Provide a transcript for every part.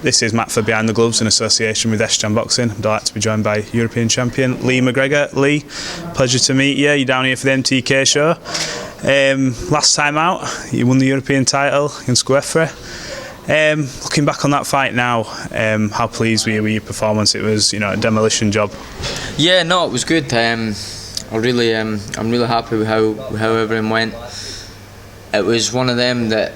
This is Matt for Behind the Gloves in association with SJAM Boxing. I'm delighted to be joined by European champion Lee Mcgregor. Lee, pleasure to meet you. You're down here for the MTK show. Last time out, you won the European title against Guefre. Looking back on that fight now, how pleased were you with your performance? It was, a demolition job. Yeah, no, it was good. I'm really happy with how everything went. It was one of them that,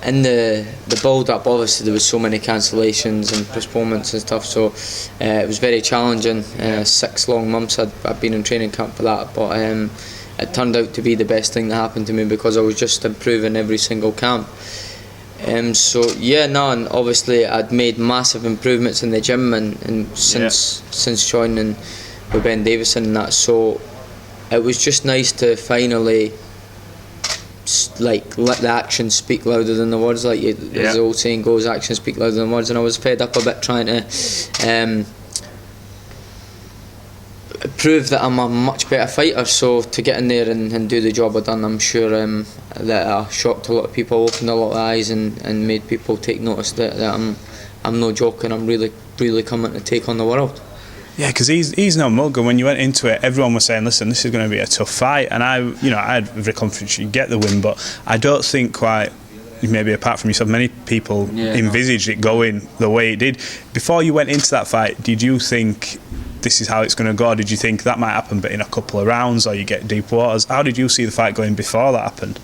in the build-up, obviously there was so many cancellations and postponements and stuff, so it was very challenging. 6 long months I'd been in training camp for that, but it turned out to be the best thing that happened to me because I was just improving every single camp. And obviously I'd made massive improvements in the gym and since joining with Ben Davison and that, so it was just nice to finally let the actions speak louder than the words, as the old saying goes, actions speak louder than words. And I was fed up a bit trying to prove that I'm a much better fighter, so to get in there and do the job I've done, I'm sure that I shocked a lot of people, opened a lot of eyes and made people take notice that I'm no joke and I'm really coming to take on the world. Yeah, because he's no mug, and when you went into it, everyone was saying, listen, this is going to be a tough fight, and I had every confidence you'd get the win, but I don't think quite, maybe apart from yourself, many people envisaged it going the way it did. Before you went into that fight, did you think this is how it's going to go? Did you think that might happen but in a couple of rounds, or you get deep waters? How did you see the fight going before that happened?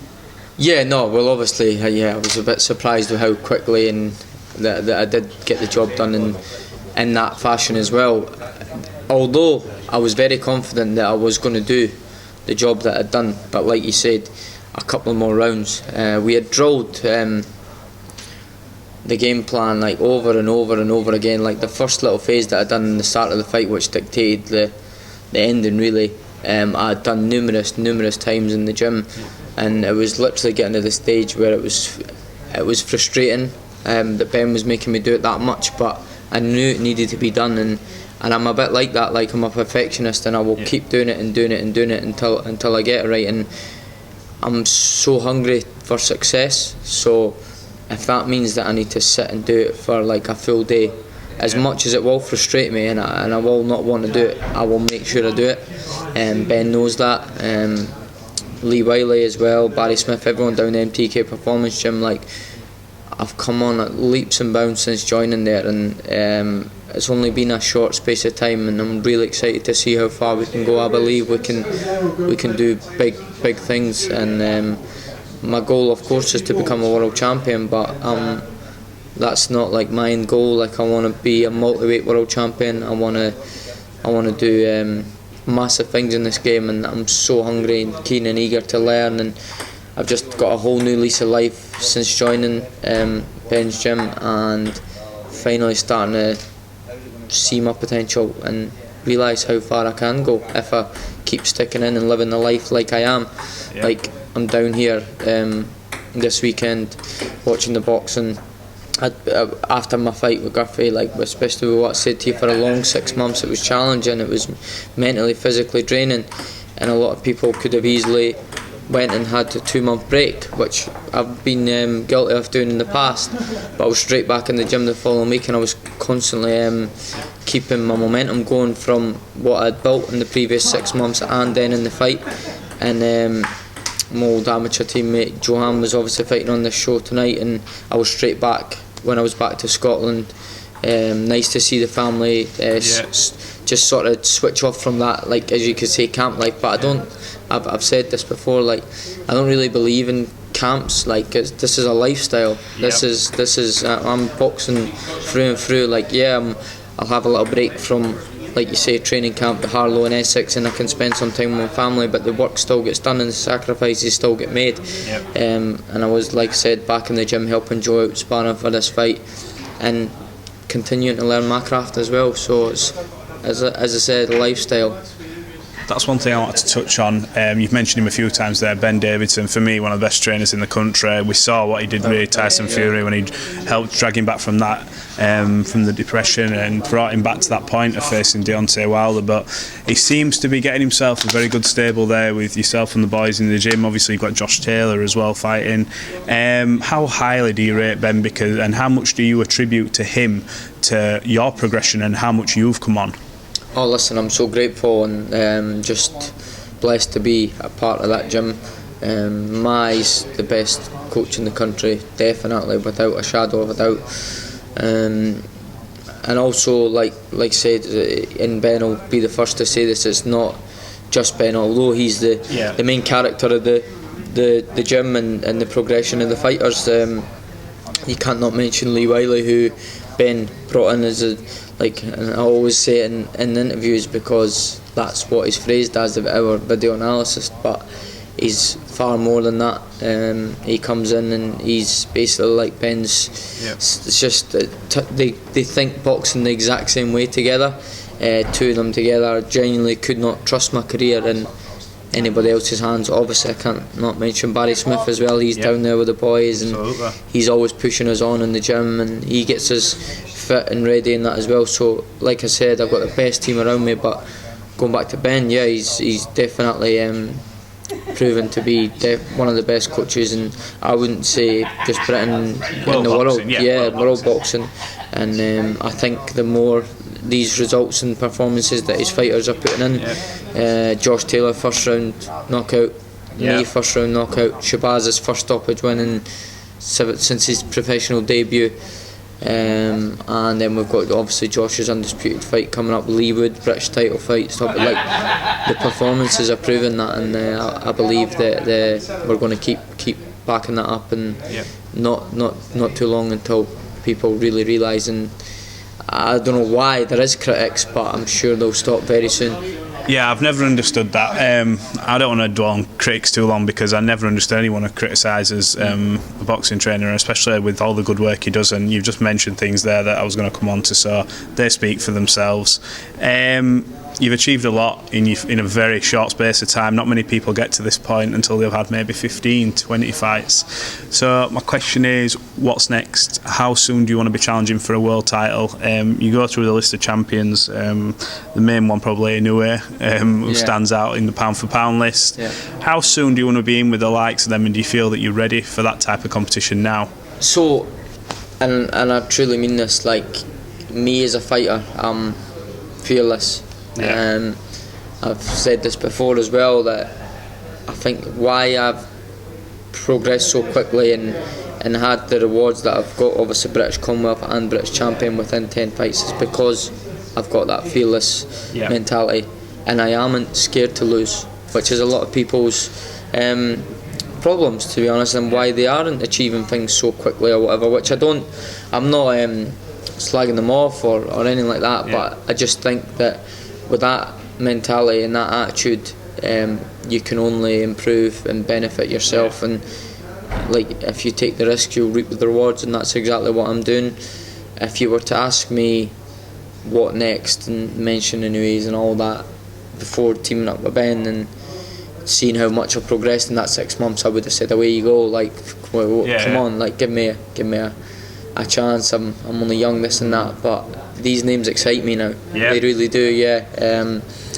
Yeah, no, well obviously, I was a bit surprised with how quickly and that I did get the job done in that fashion as well. Although I was very confident that I was going to do the job that I'd done, but like you said, a couple more rounds. We had drilled the game plan over and over and over again. Like the first little phase that I'd done in the start of the fight, which dictated the ending really, I'd done numerous times in the gym, and it was literally getting to the stage where it was frustrating that Ben was making me do it that much, but I knew it needed to be done, and I'm a bit like that. Like, I'm a perfectionist, and I will keep doing it until I get it right. And I'm so hungry for success. So if that means that I need to sit and do it for a full day, as much as it will frustrate me, and I will not want to do it, I will make sure I do it. Ben knows that. Lee Wiley as well, Barry Smith, everyone down the MTK Performance Gym. I've come on at leaps and bounds since joining there, and it's only been a short space of time, and I'm really excited to see how far we can go. I believe we can do big things, and my goal, of course, is to become a world champion, but that's not my end goal. I want to be a multi-weight world champion. I want to do massive things in this game, and I'm so hungry and keen and eager to learn, and I've just got a whole new lease of life since joining Ben's gym, and finally starting to see my potential and realise how far I can go if I keep sticking in and living the life like I am. I'm down here this weekend watching the boxing. After my fight with Guffey, especially with what I said to you, for a long 6 months, it was challenging, it was mentally, physically draining, and a lot of people could have easily went and had a 2-month break, which I've been guilty of doing in the past, but I was straight back in the gym the following week, and I was constantly keeping my momentum going from what I'd built in the previous 6 months and then in the fight. And my old amateur teammate Johan was obviously fighting on this show tonight, and I was straight back when I was back to Scotland. Nice to see the family just sort of switch off from that, as you could say, camp life. But I've said this before, I don't really believe in camps. This is a lifestyle. This is I'm boxing through and through. I'll have a little break from, like you say, training camp to Harlow and Essex, and I can spend some time with my family, but the work still gets done and the sacrifices still get made. And I was, like I said, back in the gym helping Joe out, sparring for this fight, and continuing to learn my craft as well. So it's, as I said, a lifestyle. That's one thing I wanted to touch on. You've mentioned him a few times there, Ben Davidson. For me, one of the best trainers in the country. We saw what he did with Tyson Fury when he helped drag him back from that, from the depression, and brought him back to that point of facing Deontay Wilder. But he seems to be getting himself a very good stable there with yourself and the boys in the gym. Obviously, you've got Josh Taylor as well fighting. How highly do you rate Ben? And how much do you attribute to him, to your progression, and how much you've come on? Oh, listen, I'm so grateful and just blessed to be a part of that gym. Mai's the best coach in the country, definitely, without a shadow of a doubt. And also, like I said, and Ben will be the first to say this, it's not just Ben, although he's the main character of the gym and the progression of the fighters. You can't not mention Lee Wiley, who Ben brought in as and I always say it in interviews because that's what he's phrased as, our video analysis, but he's far more than that. He comes in and he's basically like Ben's. It's just they think boxing the exact same way together. Two of them together. I genuinely could not trust my career in anybody else's hands. Obviously I can't not mention Barry Smith as well. He's down there with the boys, and he's always pushing us on in the gym, and he gets us fit and ready in that as well. So like I said, I've got the best team around me. But going back to Ben, he's definitely proven to be one of the best coaches, and I wouldn't say just Britain, in the world, world boxing. And I think the more these results and performances that his fighters are putting in, Josh Taylor first round knockout, me first round knockout, Shabaz's first stoppage win since his professional debut, and then we've got obviously Josh's undisputed fight coming up, Lee Wood, British title fight, stuff. But the performances are proving that, and I believe that we're going to keep backing that up, and not too long until people really realise. And I don't know why there is critics, but I'm sure they'll stop very soon. Yeah, I've never understood that. I don't want to dwell on critics too long, because I never understood anyone who criticises a boxing trainer, especially with all the good work he does. And you've just mentioned things there that I was going to come on to, so they speak for themselves. You've achieved a lot in a very short space of time. Not many people get to this point until they've had maybe 15, 20 fights. So my question is, what's next? How soon do you want to be challenging for a world title? You go through the list of champions. The main one probably Inoue, who stands out in the pound for pound list. How soon do you want to be in with the likes of them, and do you feel that you're ready for that type of competition now? So, and I truly mean this, like, me as a fighter, I'm fearless. I've said this before as well, that I think why I've progressed so quickly and had the rewards that I've got, obviously British Commonwealth and British Champion within 10 fights, is because I've got that fearless mentality, and I am scared to lose, which is a lot of people's problems, to be honest, and why they aren't achieving things so quickly or whatever, which I'm not slagging them off or anything like that, but I just think that with that mentality and that attitude, you can only improve and benefit yourself, and like, if you take the risk, you'll reap the rewards, and that's exactly what I'm doing. If you were to ask me what next and mention Inoue's and all that before teaming up with Ben and seeing how much I've progressed in that 6 months, I would have said, away you go, like, come on, like, give me a chance. I'm only young, this and that, but these names excite me now. They really do.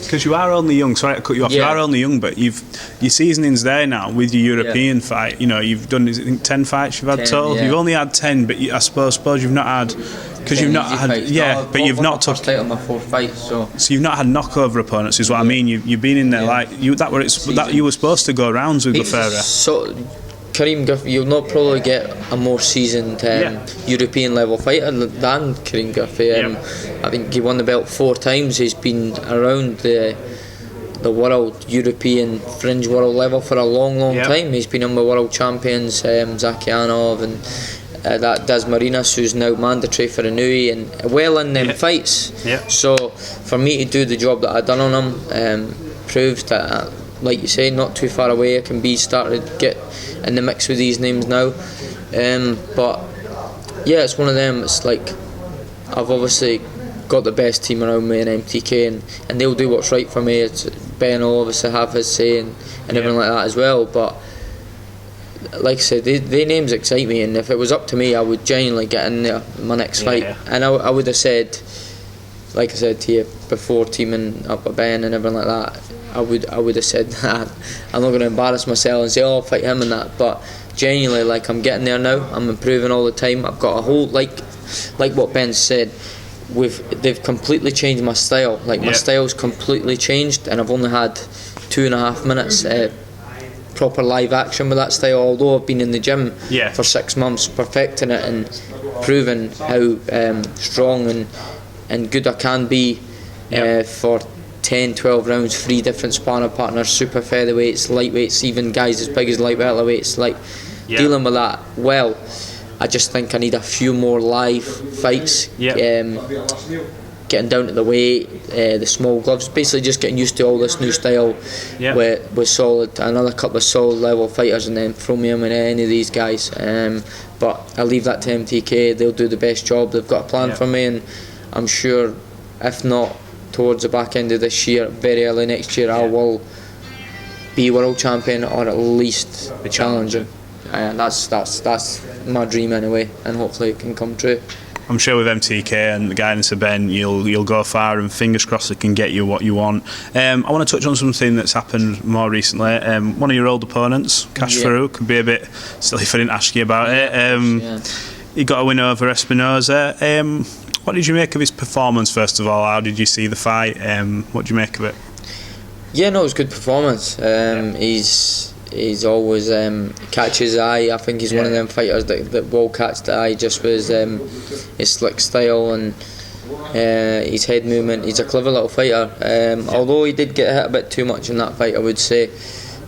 Because you are only young. Sorry to cut you off. You are only young, but your seasoning's there now with your European fight. You know, you've done, I think, 10 fights you've had total. You've only had 10, but I suppose you've not had, because you've not had fights. But you've not took title my 4 fights. So you've not had knockover opponents, is what I mean. You've been in there like you. That you were supposed to go rounds with Lefebvre. So Kareem Guffey, you'll not probably get a more seasoned European level fighter than Kareem Guffey. I think he won the belt 4 times. He's been around the world, European fringe world level for a long time. He's been on with world champions, Zakianov and that Des Marinas, who's now mandatory for Inoue, and well in them fights. So for me to do the job that I done on him proves that, like you say, not too far away I can be started to get in the mix with these names now. But yeah, it's one of them. It's like, I've obviously got the best team around me in MTK, and they'll do what's right for me. Ben will obviously have his say and everything like that as well. But like I said, they names excite me, and if it was up to me, I would genuinely get in there in my next fight. And I would have said, like I said to you before, teaming up with Ben and everything like that, I would have said that I'm not going to embarrass myself and say, oh, I'll fight him and that. But genuinely, like, I'm getting there now. I'm improving all the time. I've got a whole, like what Ben said, they've completely changed my style. Like, my style's completely changed, and I've only had 2.5 minutes proper live action with that style, although I've been in the gym for 6 months perfecting it and proving how strong and good I can be for 10-12 rounds, 3 different sparring partners, super featherweights, lightweights, even guys as big as light welterweights, like dealing with that well. I just think I need a few more live fights, getting down to the weight, the small gloves, basically just getting used to all this new style with solid, another couple of solid level fighters, and then throw me in with any of these guys. But I'll leave that to MTK. They'll do the best job. They've got a plan for me, and I'm sure, if not towards the back end of this year, very early next year, I will be world champion, or at least challenging. That's my dream anyway, and hopefully it can come true. I'm sure with MTK and the guidance of Ben, you'll go far, and fingers crossed it can get you what you want. I want to touch on something that's happened more recently. One of your old opponents, Farooq, could be a bit silly if I didn't ask you about it. He got a win over Espinosa. What did you make of his performance, first of all? How did you see the fight? What did you make of it? Yeah, no, it was a good performance. He's always catches the eye. I think he's one of them fighters that will catch the eye just with his slick style and his head movement. He's a clever little fighter. Although he did get hit a bit too much in that fight, I would say.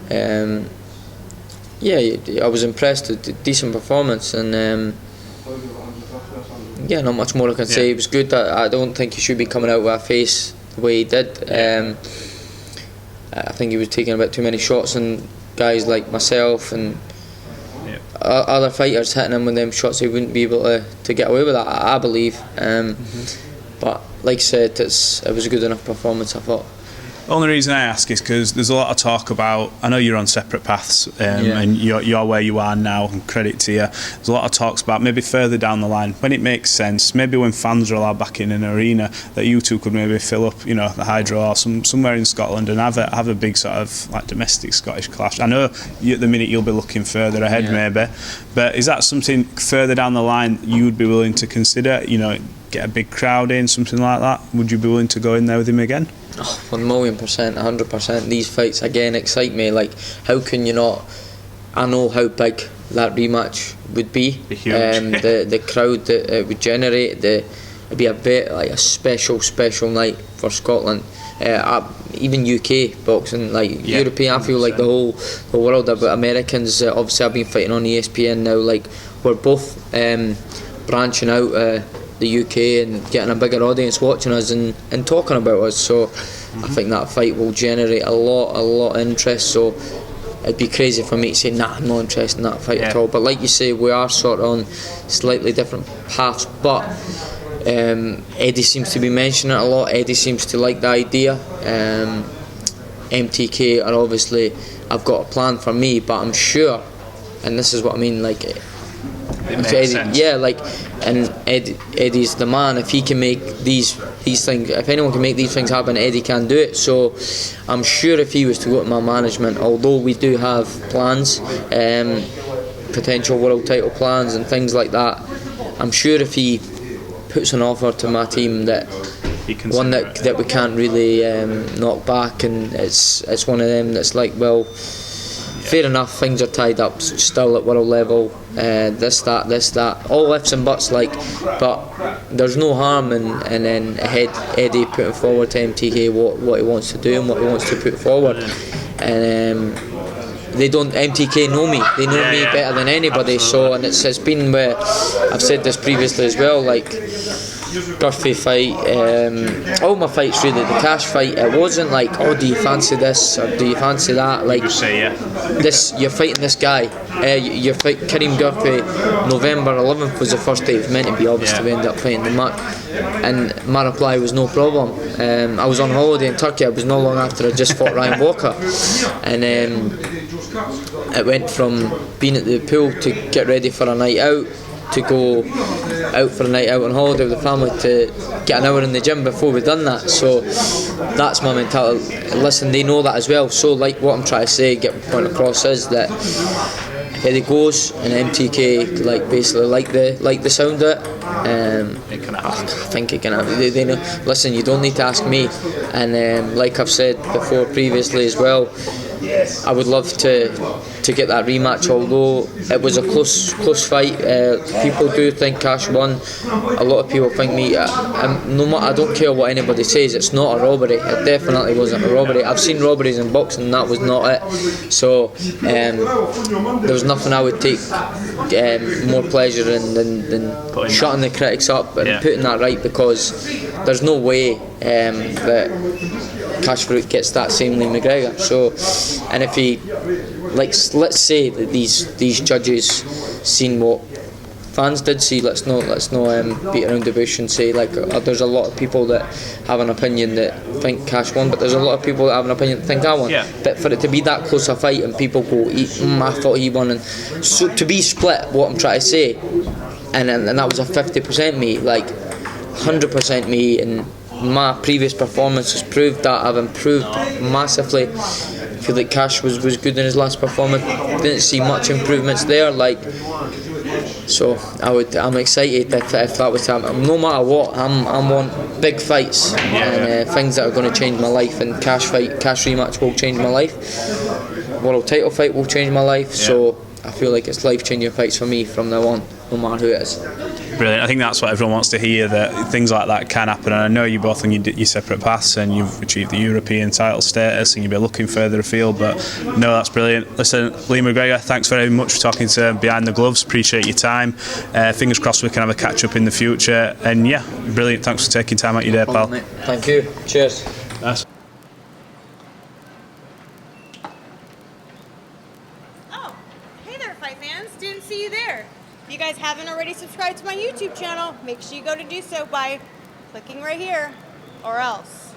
I was impressed with the decent performance, and not much more I can say. It was good. I don't think he should be coming out with a face the way he did. I think he was taking a bit too many shots, and guys like myself and other fighters hitting him with them shots, he wouldn't be able to get away with that, I believe. But like I said, it was a good enough performance, I thought. The only reason I ask is because there's a lot of talk about, I know you're on separate paths, and you're where you are now, and credit to you. There's a lot of talks about maybe further down the line, when it makes sense, maybe when fans are allowed back in an arena, that you two could maybe fill up, the Hydro or somewhere in Scotland, and have a big sort of like domestic Scottish clash. I know at the minute you'll be looking further ahead maybe, but is that something further down the line you would be willing to consider? Get a big crowd in, something like that. Would you be willing to go in there with him again? 1,000,000%, 100%. These fights again excite me. Like, how can you not? I know how big that rematch would be. Huge. The crowd that it would generate. It'd be a bit like a special night for Scotland. Even UK boxing, European. I feel like the whole world. But Americans, obviously, I've been fighting on ESPN now. Like, we're both branching out. The UK and getting a bigger audience watching us and talking about us, so I think that fight will generate a lot of interest. So it'd be crazy for me to say nah, I'm not interested in that fight at all. But like you say, we are sort of on slightly different paths, but Eddie seems to be mentioning it a lot. Eddie seems to like the idea. MTK are obviously, I've got a plan for me, but I'm sure, and this is what I mean, like, Eddie, and Eddie's the man. If he can make these things, if anyone can make these things happen, Eddie can do it. So I'm sure if he was to go to my management, although we do have plans, potential world title plans and things like that, I'm sure if he puts an offer to my team that we can't really knock back, and it's one of them that's like, well, fair enough, things are tied up still at world level, this, that, all ifs and buts, but there's no harm in then Eddie putting forward to MTK what he wants to do and what he wants to put forward. And MTK know me, they know me better than anybody. Absolutely. So, and it's been where I've said this previously as well, like, Guffey fight, all my fights really, the Cash fight, it wasn't like, oh, do you fancy this or do you fancy that? Like, Just say yeah. This, you're fighting this guy. You fight Kareem Guffey. November 11th was the first day it was meant to be. Obviously, we ended up fighting the Muck, and my reply was no problem. I was on holiday in Turkey. It was not long after I just fought Ryan Walker, and it went from being at the pool to get ready for a night out, to go out for a night out on holiday with the family, to get an hour in the gym before we've done that. So that's my mentality. Listen, they know that as well. So like what I'm trying to say, get my point across, is that if Eddie goes and MTK like basically like the sound of it, It can happen. I think it can happen. They know. Listen, you don't need to ask me. And like I've said before previously as well, I would love to get that rematch, although it was a close fight. People do think Cash won. A lot of people think me. No matter, I don't care what anybody says, it's not a robbery. It definitely wasn't a robbery. I've seen robberies in boxing and that was not it. So there was nothing I would take more pleasure in than shutting the critics up and putting that right, because there's no way that Cash Farooq gets that same Lee Mcgregor. So, and if he, like, let's say that these judges seen what fans did see, let's not beat around the bush and say like there's a lot of people that have an opinion that think Cash won, but there's a lot of people that have an opinion that think I won. But for it to be that close a fight and people go, I thought he won, and so to be split, what I'm trying to say, and that was a 50% me, like 100% me, and my previous performance has proved that I've improved massively. I feel like Cash was good in his last performance. Didn't see much improvements there. Like, so I'm excited if that was to happen. No matter what, I'm on big fights and things that are going to change my life. And Cash rematch will change my life. World title fight will change my life. So I feel like it's life-changing fights for me from now on, no matter who it is. Brilliant. I think that's what everyone wants to hear, that things like that can happen. And I know you both on your separate paths and you've achieved the European title status and you'll be looking further afield, but no, that's brilliant. Listen, Lee Mcgregor, thanks very much for talking to Behind the Gloves. Appreciate your time. Fingers crossed we can have a catch up in the future. And yeah, brilliant. Thanks for taking time out your day, pal. Thank you. Cheers. Nice. Oh, hey there, fight fans. Didn't see you there. If you guys haven't already subscribed to my YouTube channel, make sure you go to do so by clicking right here, or else.